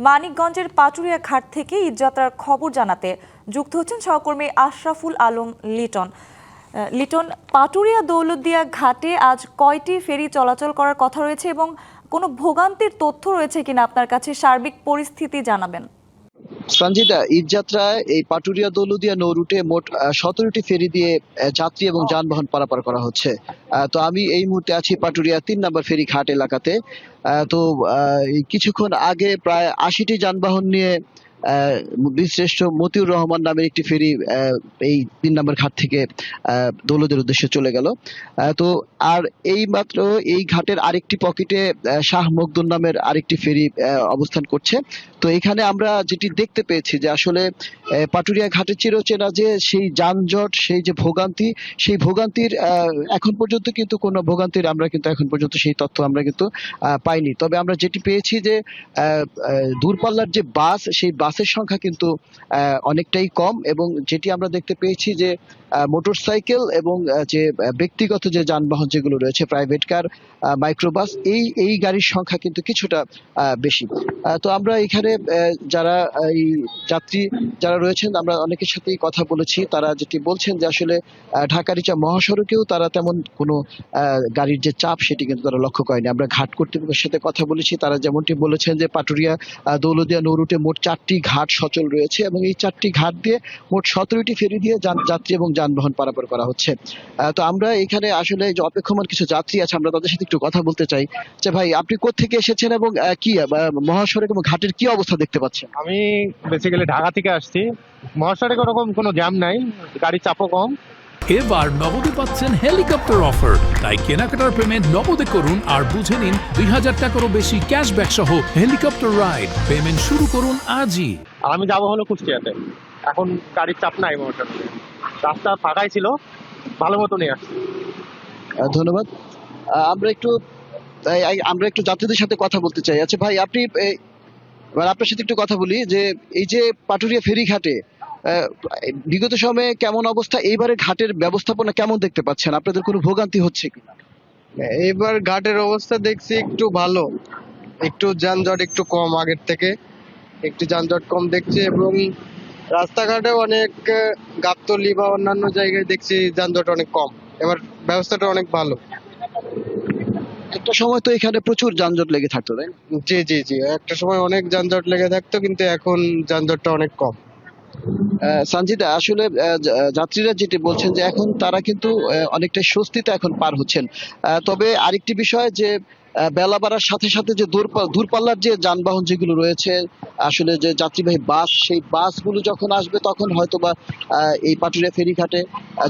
মানিকগঞ্জের পাটুরিয়া ঘাট থেকে ঈদযাত্রার খবর জানাতে যুক্ত হচ্ছেন সহকর্মী আশরাফুল আলম লিটন। লিটন, পাটুরিয়া দৌলতদিয়া ঘাটে আজ কয়টি ফেরি চলাচল করার কথা রয়েছে এবং কোনো ভোগান্তির তথ্য রয়েছে কিনা আপনার কাছে? সার্বিক পরিস্থিতি জানাবেন। সঞ্জিতা, ঈদযাত্রায় এই পাটুরিয়া দৌলতদিয়া নৌ রুটে মোট 17টি ফেরি দিয়ে যাত্রী এবং যানবাহন পারাপার করা হচ্ছে। তো আমি এই মুহূর্তে আছি পাটুরিয়া 3 নম্বর ফেরি ঘাট এলাকাতে। তো কিছুক্ষণ আগে প্রায় 80টি যানবাহন নিয়ে বীরশ্রেষ্ঠ মতিউর রহমান নামের একটি ফেরি এই 3 নম্বর ঘাট থেকে দৌলতের উদ্দেশ্যে চলে গেল। তো আর এই মাত্র এই ঘাটের আরেকটি পকেটে শাহ মখদুম নামের আরেকটি ফেরি অবস্থান করছে। তো এখানে আমরা যেটি দেখতে পেয়েছি যে আসলে পাটুরিয়া ঘাটের চিরচেনা যে সেই যানজট, সেই যে ভোগান্তি, সেই ভোগান্তির এখন পর্যন্ত কিন্তু কোনো ভোগান্তির আমরা কিন্তু এখন পর্যন্ত সেই তথ্য আমরা কিন্তু পাইনি। তবে আমরা যেটি পেয়েছি যে দূরপাল্লার যে বাস, সেই বাসের সংখ্যা কিন্তু অনেকটাই কম, এবং যেটি আমরা দেখতে পেয়েছি যে মোটরসাইকেল এবং যে ব্যক্তিগত যে যানবাহন যেগুলো রয়েছে, প্রাইভেট কার, মাইক্রোবাস, এই গাড়ির সংখ্যা কিন্তু কিছুটা বেশি। তো আমরা এখানে যারা এই যাত্রী যারা রয়েছেন, আমরা অনেকের সাথেই কথা বলেছি। তারা যেটি বলছেন যে আসলে ঢাকা-রিচা মহাসড়কেও তারা তেমন কোনো গাড়ির যে চাপ সেটি কিন্তু তারা লক্ষ্য করেনি। আমরা ঘাট কর্তৃপক্ষের সাথে কথা বলেছি, তারা যেমনটি বলেছেন যে পাটুরিয়া দৌলতদিয়া নৌ রুটে মোট 4টি ঘাট সচল রয়েছে এবং এই 4টি ঘাট দিয়ে মোট 17টি ফেরি দিয়ে যাত্রী এবং যানবাহন পারাপার করা হচ্ছে। তো আমরা এখানে আসলে যে অপেক্ষমান কিছু যাত্রী আছে, আমরা তাদের সাথে একটু কথা বলতে চাই যে ভাই, আপনি কোত্থেকে এসেছেন এবং কি মহাসড়ক এবং ঘাটের কি অবস্থা দেখতে পাচ্ছেন? আমি বেসিক্যালি ঢাকা থেকে আসছি। মহাসড়কে ওরকম কোনো জ্যাম নাই, গাড়ির চাপও কম। এবার নগদে পাচ্ছেন হেলিকপ্টার অফার, তাই কেনাকাটার পেমেন্ট নগদে করুন আর বুঝে নিন 2000 টাকারও বেশি ক্যাশব্যাক সহ হেলিকপ্টার রাইড। পেমেন্ট শুরু করুন আজই। আমি যাবো হলো কুষ্টিয়াতে, এখন গাড়ির চাপ নাই মহাসড়কে, রাস্তা ফাঁকাই ছিল, ভালো মতনই আসছে। ধন্যবাদ। আমরা একটু যাত্রীদের সাথে কথা বলতে চাই। আচ্ছা ভাই, আপনি আপনার সাথে একটু কথা বলি যে এই যে পাটুরিয়া ফেরি ঘাটে বিগত সময়ে কেমন অবস্থা, এইবারে ঘাটের ব্যবস্থাপনা কেমন দেখতে পাচ্ছেন? আপনাদের কোনো ভোগান্তি হচ্ছে কি? এবার ঘাটের অবস্থা দেখছি একটু ভালো, একটু যানজট একটু কম, আগের থেকে একটু যানজট কম দেখছি, এবং রাস্তাঘাটে অনেক গাবতলী বা অন্যান্য জায়গায় দেখছি যানজট অনেক কম। এবার ব্যবস্থাটা অনেক ভালো। একটা সময় তো এখানে প্রচুর যানজট লেগে থাকতো, তাই না? জি জি জি, একটা সময় অনেক যানজট লেগে থাকতো, কিন্তু এখন যানজটটা অনেক কম। সঞ্জিতা, আসলে যাত্রীরা যেটি বলছেন যে এখন তারা কিন্তু অনেকটা স্বস্তিতে এখন পার হচ্ছেন। তবে আরেকটি বিষয় যে বেলা বাড়ার সাথে সাথে যে দূরপাল্লার যে যানবাহন যেগুলো রয়েছে, আসলে যে যাত্রীবাহী বাস, সেই বাসগুলো যখন আসবে তখন হয়তোবা এই পাটুরিয়া ফেরিঘাটে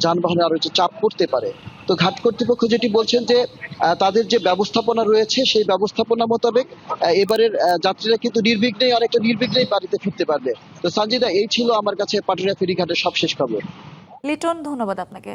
যানবাহনে আরো যে চাপ পড়তে পারে। তো ঘাট কর্তৃপক্ষ যেটি বলছেন যে তাদের যে ব্যবস্থাপনা রয়েছে, সেই ব্যবস্থাপনা মোতাবেক এবারের যাত্রীরা কিন্তু অনেকটা নির্বিঘ্নেই বাড়িতে ফিরতে পারবে। তো সঞ্জিদা, এই ছিল আমার কাছে পাটুরিয়া ফেরিঘাটের সবশেষ খবর। লিটন, ধন্যবাদ আপনাকে।